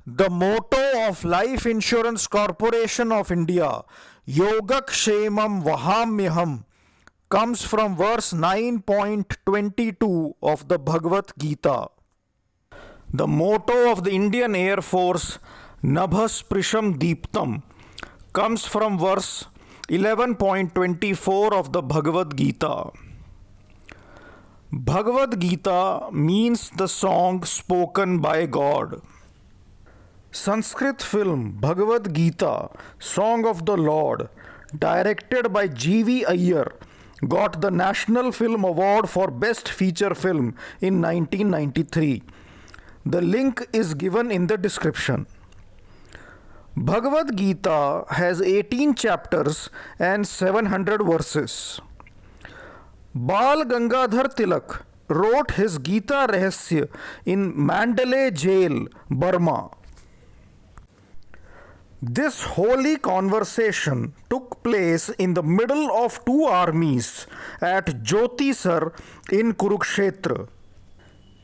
The motto of Life Insurance Corporation of India, Yogakshemam Vahamyaham, comes from verse 9.22 of the Bhagavad Gita. The motto of the Indian Air Force, Nabhasprisham Deeptam, comes from verse 11.24 of the Bhagavad Gita. Bhagavad Gita means the song spoken by God. Sanskrit film Bhagavad Gita, Song of the Lord, directed by GV Iyer, got the National Film Award for Best Feature Film in 1993. The link is given in the description. Bhagavad Gita has 18 chapters and 700 verses. Bal Gangadhar Tilak wrote his Gita Rahasya in Mandalay Jail, Burma. This holy conversation took place in the middle of two armies at Jyotisar in Kurukshetra.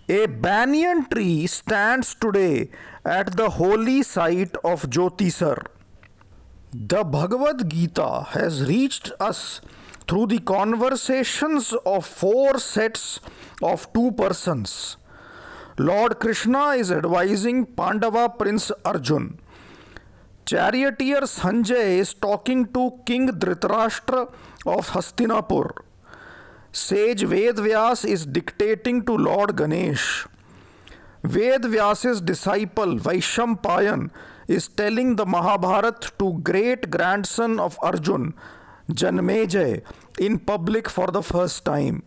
A banyan tree stands today at the holy site of Jyotisar. The Bhagavad Gita has reached us through the conversations of four sets of two persons. Lord Krishna is advising Pandava Prince Arjun. Charioteer Sanjay is talking to King Dhritarashtra of Hastinapur. Sage Vedvyas is dictating to Lord Ganesh. Vedvyas's disciple Vaishampayan is telling the Mahabharata to great grandson of Arjun, Janmejay, in public for the first time.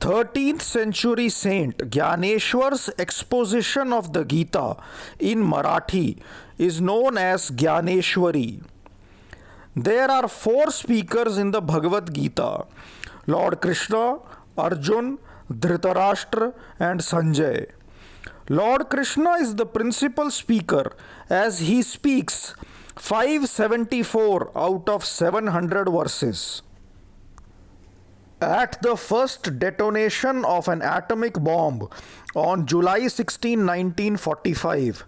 13th century saint Gyaneshwar's exposition of the Gita in Marathi is known as Gyaneshwari. There are four speakers in the Bhagavad Gita: Lord Krishna, Arjun, Dhritarashtra and Sanjay. Lord Krishna is the principal speaker as he speaks 574 out of 700 verses. At the first detonation of an atomic bomb on July 16, 1945,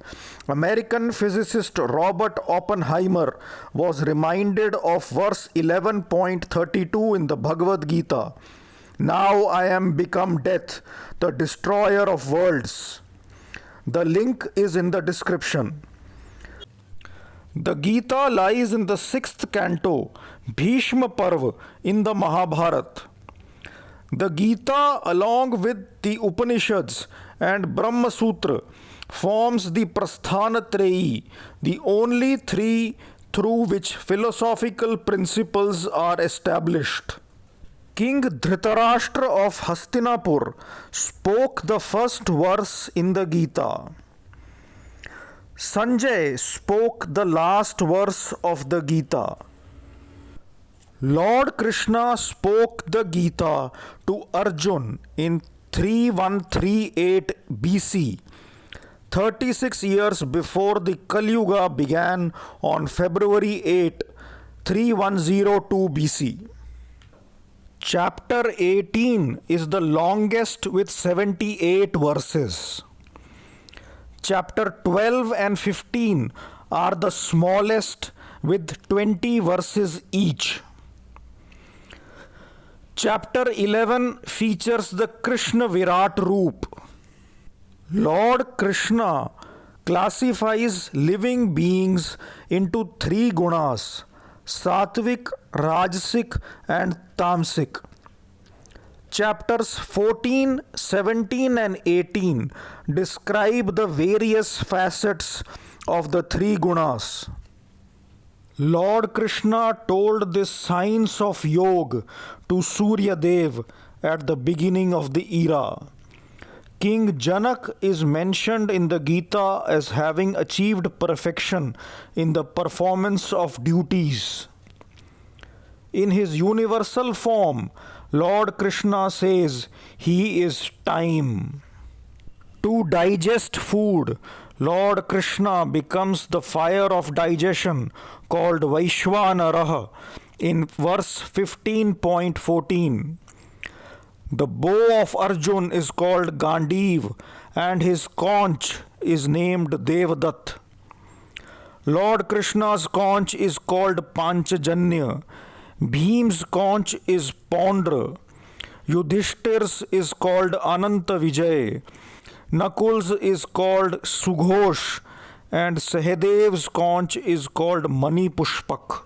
American physicist Robert Oppenheimer was reminded of verse 11.32 in the Bhagavad Gita. Now I am become death, the destroyer of worlds. The link is in the description. The Gita lies in the 6th canto, Bhishma Parva, in the Mahabharata. The Gita, along with the Upanishads and Brahma Sutra, forms the Prasthanatrayi, the only three through which philosophical principles are established. King Dhritarashtra of Hastinapur spoke the first verse in the Gita. Sanjay spoke the last verse of the Gita. Lord Krishna spoke the Gita to Arjun in 3138 BC, 36 years before the Kali Yuga began on February 8, 3102 BC. Chapter 18 is the longest with 78 verses. Chapter 12 and 15 are the smallest with 20 verses each. Chapter 11 features the Krishna Virat Roop. Lord Krishna classifies living beings into three gunas: Satvik, Rajasik and Tamsik. Chapters 14, 17 and 18 describe the various facets of the three gunas. Lord Krishna told this science of yoga to Surya Dev at the beginning of the era. King Janak is mentioned in the Gita as having achieved perfection in the performance of duties. In his universal form, Lord Krishna says he is time. To digest food, Lord Krishna becomes the fire of digestion called Vaishvanaraha in verse 15.14. The bow of Arjun is called Gandiv and his conch is named Devdutt. Lord Krishna's conch is called Panchajanya. Bhim's conch is Pondra. Yudhishthir's is called Ananta Vijay. Nakul's is called Sughosh, and Sahadev's conch is called Mani Pushpak.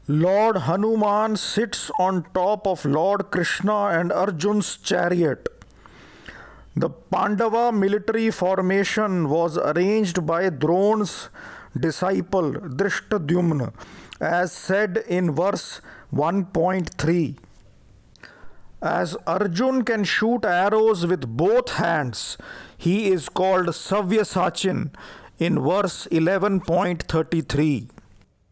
Lord Hanuman sits on top of Lord Krishna and Arjun's chariot. The Pandava military formation was arranged by Drona's disciple Drishtadyumna, as said in verse 1.3. As Arjun can shoot arrows with both hands, he is called Savyasachin in verse 11.33.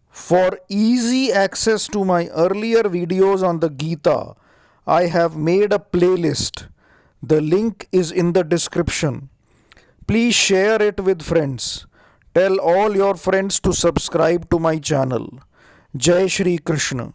For easy access to my earlier videos on the Gita, I have made a playlist. The link is in the description. Please share it with friends. Tell all your friends to subscribe to my channel. Jai Shri Krishna.